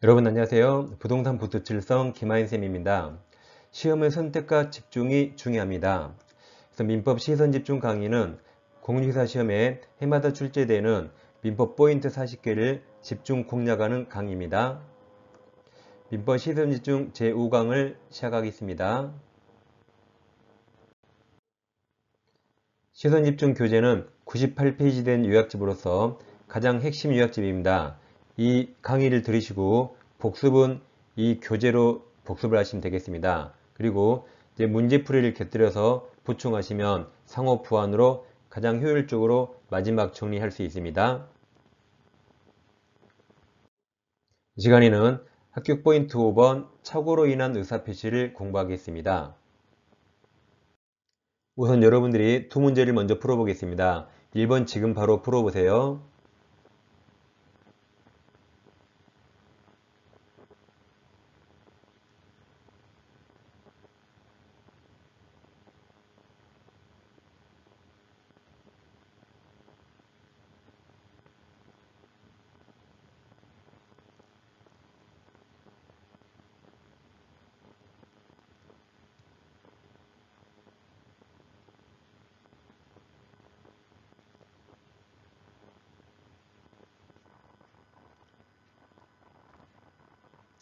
여러분 안녕하세요. 부동산 부투칠성 김하인쌤입니다. 시험의 선택과 집중이 중요합니다. 그래서 민법 시선집중 강의는 공인중개사 시험에 해마다 출제되는 민법 포인트 40개를 집중 공략하는 강의입니다. 민법 시선집중 제5강을 시작하겠습니다. 시선집중 교재는 98페이지 된 요약집으로서 가장 핵심 요약집입니다. 이 강의를 들으시고 복습은 이 교재로 복습을 하시면 되겠습니다. 그리고 이제 문제풀이를 곁들여서 보충하시면 상호 보완으로 가장 효율적으로 마지막 정리할 수 있습니다. 이 시간에는 합격 포인트 5번 착오로 인한 의사표시를 공부하겠습니다. 우선 여러분들이 두 문제를 먼저 풀어보겠습니다. 1번 지금 바로 풀어보세요.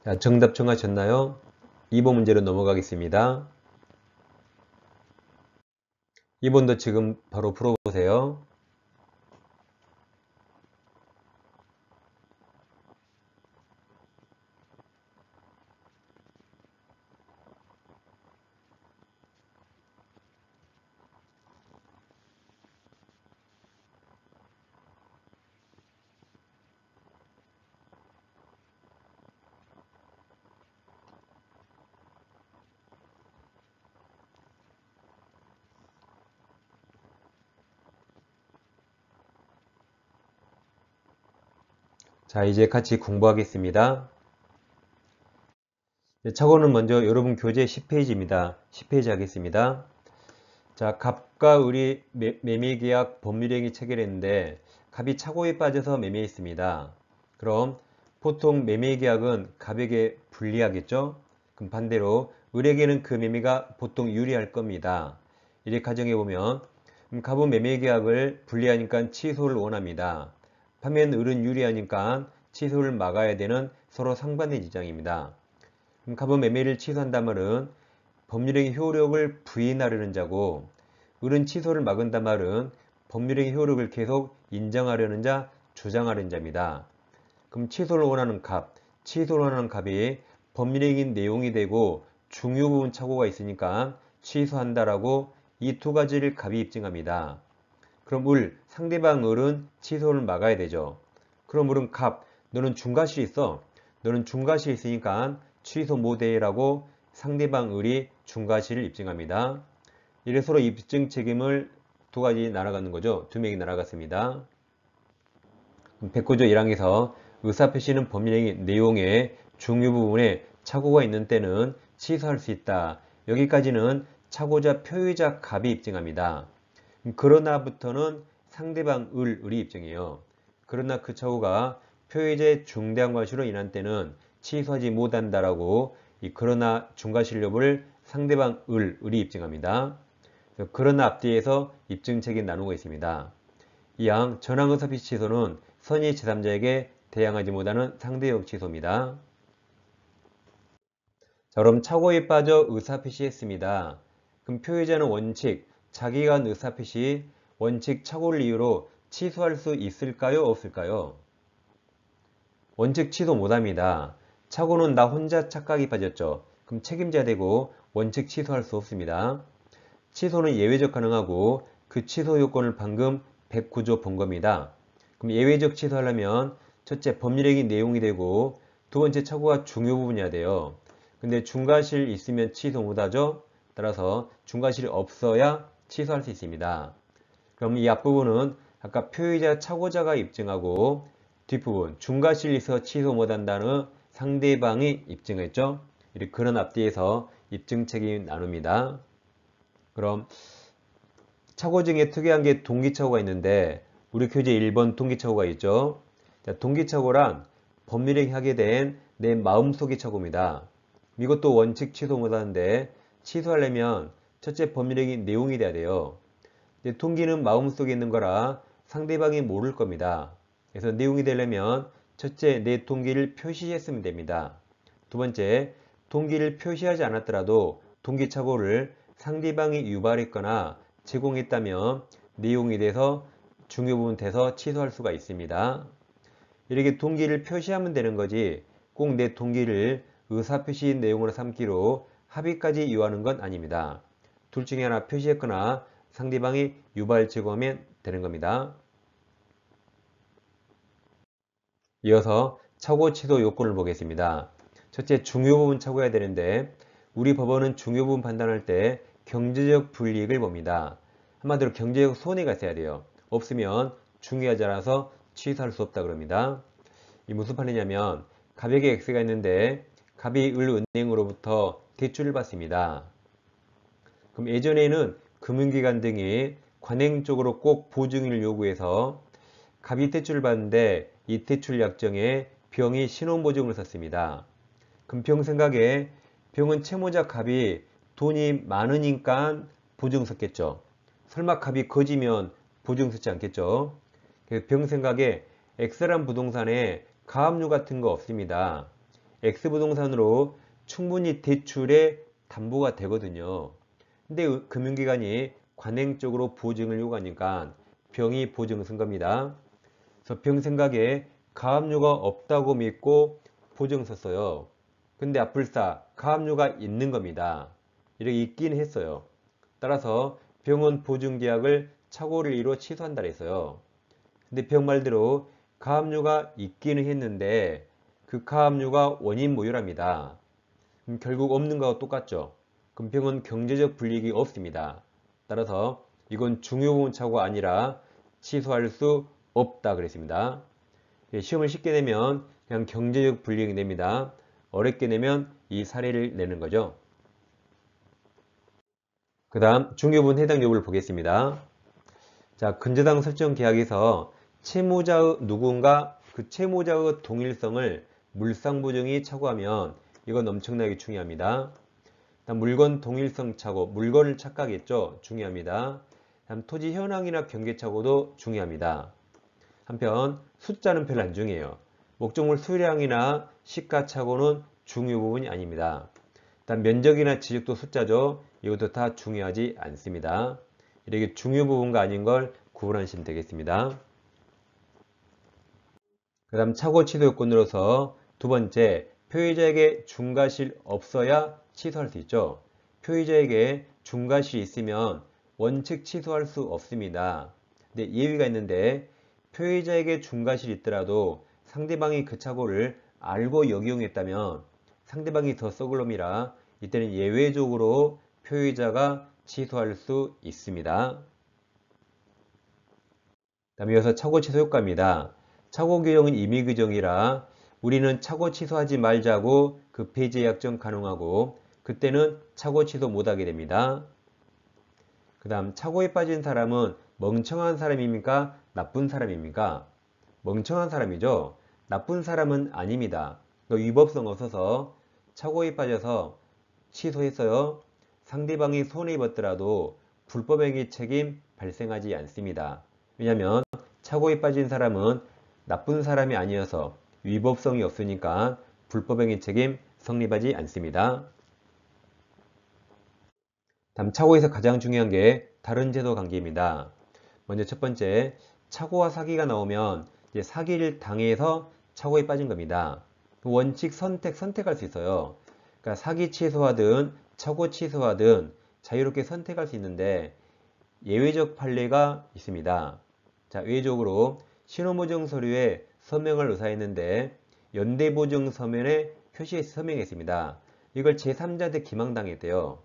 자, 정답 정하셨나요? 2번 문제로 넘어가겠습니다. 2번도 지금 바로 풀어보세요. 자, 이제 같이 공부하겠습니다. 착오는 먼저 여러분 교재 10페이지입니다. 10페이지 하겠습니다. 자, 갑과 을이 매매계약 법률행위 체결했는데 갑이 착오에 빠져서 매매했습니다. 그럼 보통 매매계약은 갑에게 불리하겠죠? 그럼 반대로 을에게는 그 매매가 보통 유리할 겁니다. 이렇게 가정해보면 갑은 매매계약을 불리하니까 취소를 원합니다. 반면 을은 유리하니까 취소를 막아야 되는 서로 상반된 입장입니다. 그럼 갑은 매매를 취소한다는 말은 법률행위 효력을 부인하려는 자고, 을은 취소를 막은단 말은 법률행위 효력을 계속 인정하려는 자, 주장하려는 자입니다. 그럼 취소를 원하는 갑, 취소를 원하는 갑이 법률행위 내용이 되고 중요 부분 착오가 있으니까 취소한다라고 이 두 가지를 갑이 입증합니다. 그럼 상대방 을은 취소를 막아야 되죠. 그럼 을은 갑, 너는 중과실 있어. 너는 중과실 있으니까 취소 못해라고 상대방 을이 중과실을 입증합니다. 이래 서로 입증 책임을 두 가지 날아가는 거죠. 두 명이 날아갔습니다. 109조 1항에서 의사표시는 법률행위 내용의 중요 부분에 착오가 있는 때는 취소할 수 있다. 여기까지는 착오자 표의자 갑이 입증합니다. 그러나부터는 상대방 을이 입증해요. 그러나 그 착오가 표의자의 중대한 과실로 인한 때는 취소하지 못한다라고 이 그러나 중과실력을 상대방 을이 입증합니다. 그러나 앞뒤에서 입증 책임 나누고 있습니다. 이항 전항의사표시 취소는 선의 제3자에게 대항하지 못하는 상대적 취소입니다. 자, 그럼 착오에 빠져 의사표시했습니다. 그럼 표의자는 원칙, 자기가 한 의사표시, 원칙 착오를 이유로 취소할 수 있을까요? 없을까요? 원칙 취소 못합니다. 착오는 나 혼자 착각이 빠졌죠. 그럼 책임져야 되고 원칙 취소할 수 없습니다. 취소는 예외적 가능하고 그 취소 요건을 방금 109조 본 겁니다. 그럼 예외적 취소하려면 첫째 법률행위 내용이 되고 두 번째 착오가 중요 부분이어야 돼요. 근데 중과실 있으면 취소 못하죠. 따라서 중과실이 없어야 취소할 수 있습니다. 그럼 이 앞부분은 아까 표의자 착오자가 입증하고 뒷부분 중과실이 있어 취소 못한다는 상대방이 입증했죠. 이렇게 그런 앞뒤에서 입증 책임 나눕니다. 그럼 착오 중에 특이한 게 동기착오가 있는데 우리 교재 1번 동기착오가 있죠. 자, 동기착오란 법률행위 하게 된 내 마음속의 착오입니다. 이것도 원칙 취소 못하는데 취소하려면 첫째 법률행위 내용이 돼야 돼요. 동기는 마음속에 있는 거라 상대방이 모를 겁니다. 그래서 내용이 되려면 첫째 내 동기를 표시했으면 됩니다. 두 번째 동기를 표시하지 않았더라도 동기착오를 상대방이 유발했거나 제공했다면 내용이 돼서 중요 부분 돼서 취소할 수가 있습니다. 이렇게 동기를 표시하면 되는 거지 꼭 내 동기를 의사표시 내용으로 삼기로 합의까지 요하는 건 아닙니다. 둘 중에 하나 표시했거나 상대방이 유발 제공하면 되는 겁니다. 이어서 착오 취소 요건을 보겠습니다. 첫째, 중요 부분 착오해야 되는데 우리 법원은 중요 부분 판단할 때 경제적 불이익을 봅니다. 한마디로 경제적 손해가 있어야 돼요. 없으면 중요하지 않아서 취소할 수 없다 그럽니다. 이 무슨 판이냐면 갑에게 X가 있는데 갑이 을은행으로부터 대출을 받습니다. 그럼 예전에는 금융기관 등이 관행 쪽으로 꼭 보증인을 요구해서 갑이 대출을 받는데 이 대출 약정에 병이 신원보증을 썼습니다. 그럼 병 생각에 병은 채무자 갑이 돈이 많으니까 보증 썼겠죠. 설마 갑이 거지면 보증 쓰지 않겠죠. 병 생각에 X란 부동산에 가압류 같은 거 없습니다. X부동산으로 충분히 대출에 담보가 되거든요. 근데 금융기관이 관행적으로 보증을 요구하니까 병이 보증을 쓴 겁니다. 그래서 병 생각에 가압류가 없다고 믿고 보증 썼어요. 근데 앞불사 가압류가 있는 겁니다. 이렇게 있긴 했어요. 따라서 병은 보증계약을 착오를 이루어 취소한다 했어요. 근데 병 말대로 가압류가 있기는 했는데 그 가압류가 원인 모유랍니다. 그럼 결국 없는 거와 똑같죠. 그럼 병은 경제적 불이익이 없습니다. 따라서 이건 중요부분 착오가 아니라 취소할 수 없다 그랬습니다. 시험을 쉽게 내면 그냥 경제적 불이익이 냅니다. 어렵게 내면 이 사례를 내는 거죠. 그 다음 중요부분 해당 여부를 보겠습니다. 자, 근저당 설정 계약에서 채무자의 누군가 그 채무자의 동일성을 물상보증이 착오하면 이건 엄청나게 중요합니다. 다음 물건 동일성 착오, 물건을 착각했죠. 중요합니다. 다음 토지 현황이나 경계 착오도 중요합니다. 한편 숫자는 별로 안 중요해요. 목적물 수량이나 시가 착오는 중요 부분이 아닙니다. 다음 면적이나 지적도 숫자죠. 이것도 다 중요하지 않습니다. 이렇게 중요 부분과 아닌 걸 구분하시면 되겠습니다. 그 다음 착오 취소 요건으로서 두 번째, 표의자에게 중과실 없어야 취소할 수 있죠. 표의자에게 중과실이 있으면 원칙 취소할 수 없습니다. 근데 예외가 있는데 표의자에게 중과실이 있더라도 상대방이 그 착오를 알고 역이용했다면 상대방이 더 썩을 놈이라 이때는 예외적으로 표의자가 취소할 수 있습니다. 다음 이어서 착오 취소 효과입니다. 착오 규정은 임의 규정이라 우리는 착오 취소하지 말자고 그 폐지 약정 가능하고 그때는 착오 취소 못하게 됩니다. 그 다음 착오에 빠진 사람은 멍청한 사람입니까? 나쁜 사람입니까? 멍청한 사람이죠. 나쁜 사람은 아닙니다. 위법성 없어서 착오에 빠져서 취소했어요. 상대방이 손해입었더라도 불법행위 책임 발생하지 않습니다. 왜냐하면 착오에 빠진 사람은 나쁜 사람이 아니어서 위법성이 없으니까 불법행위 책임 성립하지 않습니다. 다음 착오에서 가장 중요한 게 다른 제도 관계입니다. 먼저 첫 번째, 착오와 사기가 나오면 이제 사기를 당해서 착오에 빠진 겁니다. 원칙 선택할 수 있어요. 그러니까 사기 취소하든 착오 취소하든 자유롭게 선택할 수 있는데 예외적 판례가 있습니다. 자, 예외적으로 신원보증 서류에 서명을 의사했는데 연대보증 서면에 표시해서 서명했습니다. 이걸 제3자한테 기망당했대요.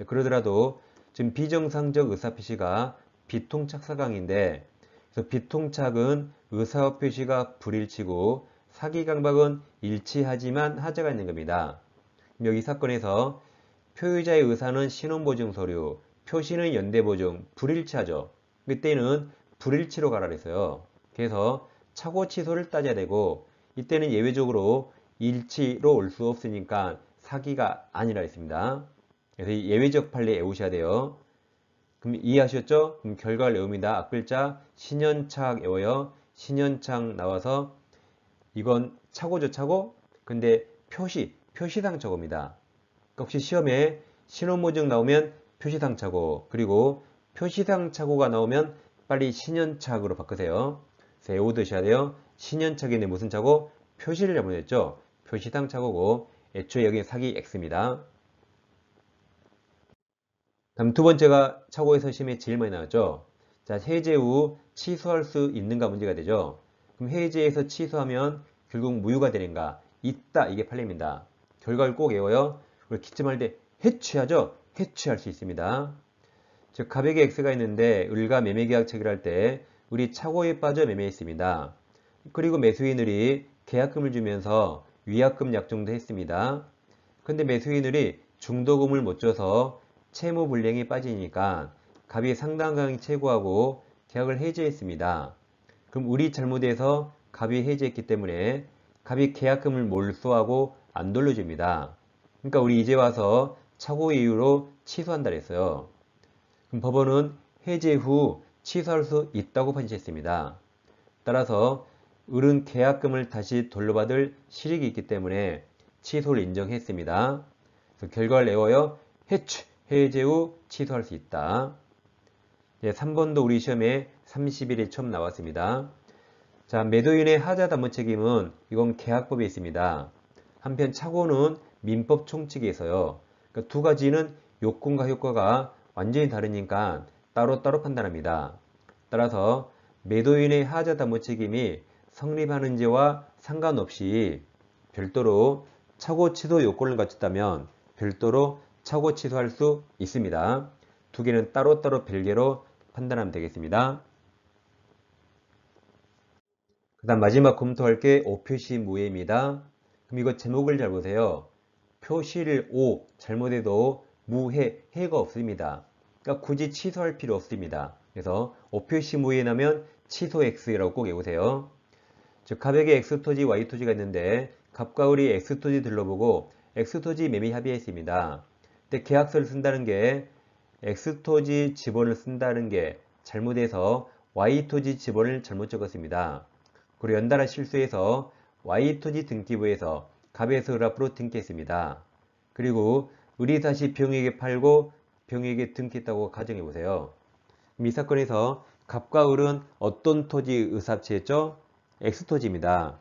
그러더라도 지금 비정상적 의사표시가 비통착 사강인데 그래서 비통착은 의사표시가 불일치고 사기 강박은 일치하지만 하자가 있는 겁니다. 여기 사건에서 표의자의 의사는 신원보증 서류, 표시는 연대보증, 불일치하죠. 그때는 불일치로 가라 그랬어요. 그래서 착오 취소를 따져야 되고 이때는 예외적으로 일치로 올 수 없으니까 사기가 아니라 했습니다. 그래서 이 예외적 판례 외우셔야 돼요. 그럼 이해하셨죠? 그럼 결과를 외웁니다. 앞글자 신현착 외워요. 신현착 나와서 이건 차고죠, 차고. 근데 표시상 차고입니다. 혹시 시험에 신혼모증 나오면 표시상 차고, 그리고 표시상 차고가 나오면 빨리 신현착으로 바꾸세요. 그래서 외우셔야 돼요. 신현착인데 무슨 차고? 표시를 잘못했죠. 표시상 차고고, 애초에 여기 사기 X입니다. 다음 두 번째가 차고에서 시험에 제일 많이 나왔죠. 자, 해제 후 취소할 수 있는가 문제가 되죠. 그럼 해제에서 취소하면 결국 무효가 되는가? 있다. 이게 판례입니다. 결과를 꼭 외워요. 그리고 기침할 때 해취하죠. 해취할 수 있습니다. 즉 갑에게 X가 있는데 을과 매매계약 체결할 때 우리 차고에 빠져 매매했습니다. 그리고 매수인을이 계약금을 주면서 위약금 약정도 했습니다. 근데 매수인을이 중도금을 못 줘서 채무 불이행에 빠지니까 갑이 상당강이 채고하고 계약을 해지했습니다. 그럼 우리 잘못해서 갑이 해지했기 때문에 갑이 계약금을 몰수하고 안 돌려줍니다. 그러니까 우리 이제 와서 착오의 이유로 취소한다 그랬어요. 그럼 법원은 해제 후 취소할 수 있다고 판시했습니다. 따라서 을은 계약금을 다시 돌려받을 실익이 있기 때문에 취소를 인정했습니다. 그래서 결과를 내어요. 해제 후 취소할 수 있다. 3번도 우리 시험에 30일에 처음 나왔습니다. 자, 매도인의 하자 담보 책임은 이건 계약법에 있습니다. 한편 착오는 민법 총칙에 있어요. 그러니까 두 가지는 요건과 효과가 완전히 다르니까 따로따로 판단합니다. 따라서 매도인의 하자 담보 책임이 성립하는지와 상관없이 별도로 착오 취소 요건을 갖췄다면 별도로 착오 취소할 수 있습니다. 두 개는 따로따로 별개로 판단하면 되겠습니다. 그 다음 마지막 검토할 게 오표시 무해입니다. 그럼 이거 제목을 잘 보세요. 표시를 오 잘못해도 무해, 해가 없습니다. 그러니까 굳이 취소할 필요 없습니다. 그래서 오표시 무해에 나면 취소 X라고 꼭 외우세요. 즉 갑에게 X토지, Y토지가 있는데 갑과 을이 X토지 들러보고 X토지 매매 합의했습니다. 근데 계약서를 쓴다는 게 X토지 지번을 쓴다는 게 잘못해서 Y토지 지번을 잘못 적었습니다. 그리고 연달아 실수해서 Y토지 등기부에서 갑에서 을 앞으로 등기했습니다. 그리고 을이 다시 병에게 팔고 병에게 등기했다고 가정해보세요. 이 사건에서 갑과 을은 어떤 토지 의사합치했죠? X토지입니다.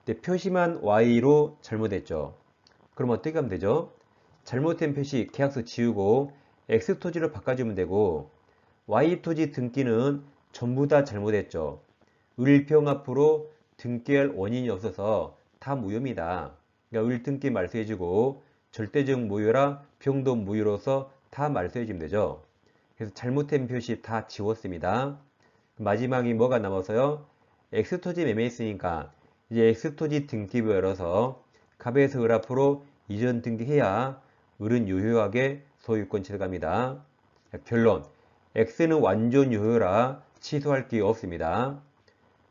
근데 표시만 Y로 잘못했죠. 그럼 어떻게 하면 되죠? 잘못된 표시 계약서 지우고 X토지로 바꿔주면 되고 Y토지 등기는 전부 다 잘못했죠. 을평 앞으로 등기할 원인이 없어서 다 무효입니다. 그러니까 을 등기 말소해주고 절대적 무효라 병도 무효로서 다 말소해주면 되죠. 그래서 잘못된 표시 다 지웠습니다. 마지막이 뭐가 남아서요? X토지 매매했으니까 이제 X토지 등기부 열어서 갑에서 을 앞으로 이전 등기해야 을은 유효하게 소유권 취득합니다. 결론 X는 완전 유효라 취소할 게 없습니다.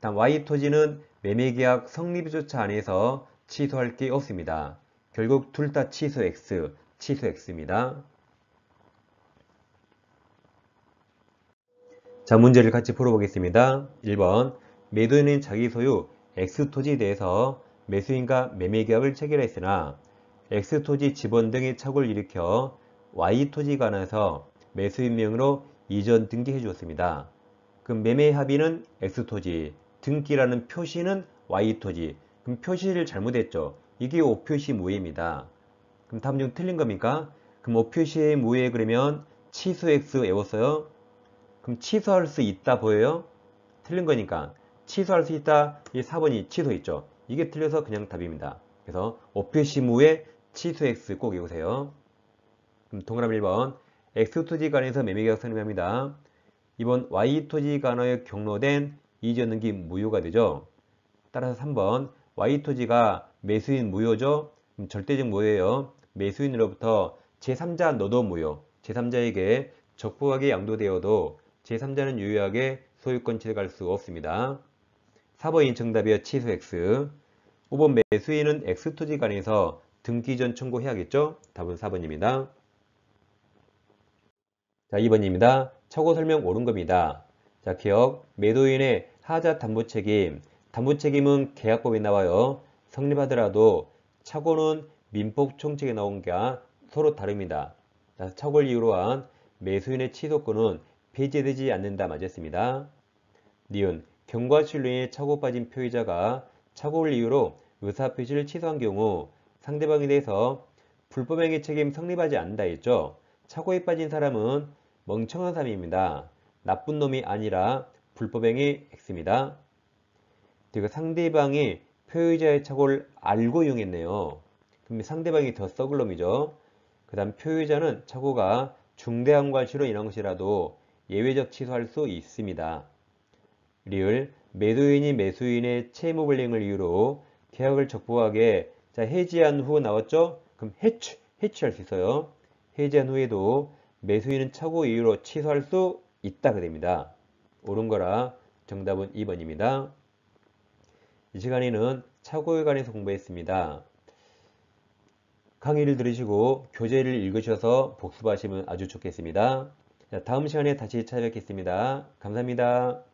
다음 Y토지는 매매계약 성립조차 안 해서 취소할 게 없습니다. 결국 둘 다 취소 X입니다. 자, 문제를 같이 풀어보겠습니다. 1번 매도인은 자기 소유 X토지에 대해서 매수인과 매매계약을 체결했으나 X토지 지번 등의 착오를 일으켜 Y토지가 나서 매수인 명의로 이전 등기해 주었습니다. 그럼 매매 합의는 X토지, 등기라는 표시는 Y토지. 그럼 표시를 잘못했죠. 이게 오표시 무해입니다. 그럼 다음 중 틀린 겁니까? 그럼 오표시의 무해 그러면 취소 X 외웠어요? 그럼 취소할 수 있다 보여요? 틀린 거니까 취소할 수 있다. 이 4번이 취소 있죠. 이게 틀려서 그냥 답입니다. 그래서 오표시 무해 취소 X 꼭 외우세요. 그럼 동그라미 1번 X토지 간에서 매매계약 성립합니다. 2번 Y토지 간의 경로된 이전 등기 무효가 되죠. 따라서 3번 Y토지가 매수인 무효죠. 그럼 절대적 무효예요. 매수인으로부터 제3자 너도 무효. 제3자에게 적부하게 양도되어도 제3자는 유효하게 소유권 취득할 수 없습니다. 4번이 정답이요. 취소 X. 5번 매수인은 X토지 간에서 등기 전 청구해야겠죠? 답은 4번입니다. 자, 2번입니다. 차고 설명 옳은 겁니다. 자, 기억. 매도인의 하자 담보 책임. 담보 책임은 계약법에 나와요. 성립하더라도 차고는 민법 총칙에 나온 게 서로 다릅니다. 자, 차고를 이유로 한 매수인의 취소권은 폐지되지 않는다. 맞았습니다. 니은. 경과실로인의 차고 빠진 표의자가 차고를 이유로 의사표시를 취소한 경우 상대방에 대해서 불법행위 책임 성립하지 않는다 했죠. 차고에 빠진 사람은 멍청한 사람입니다. 나쁜 놈이 아니라 불법행위 X입니다. 그리고 상대방이 표의자의 착오를 알고 이용했네요. 그럼 상대방이 더 썩을 놈이죠. 그 다음 표의자는 착오가 중대한 과실로 인한 것이라도 예외적 취소할 수 있습니다. 리을 매도인이 매수인의 채무불이행을 이유로 계약을 적부하게 해지한 후 나왔죠? 그럼 해치할 수 있어요. 해지한 후에도 매수인은 착오 이유로 취소할 수 있다가 됩니다. 옳은 거라 정답은 2번입니다. 이 시간에는 착오에 관해서 공부했습니다. 강의를 들으시고 교재를 읽으셔서 복습하시면 아주 좋겠습니다. 자, 다음 시간에 다시 찾아뵙겠습니다. 감사합니다.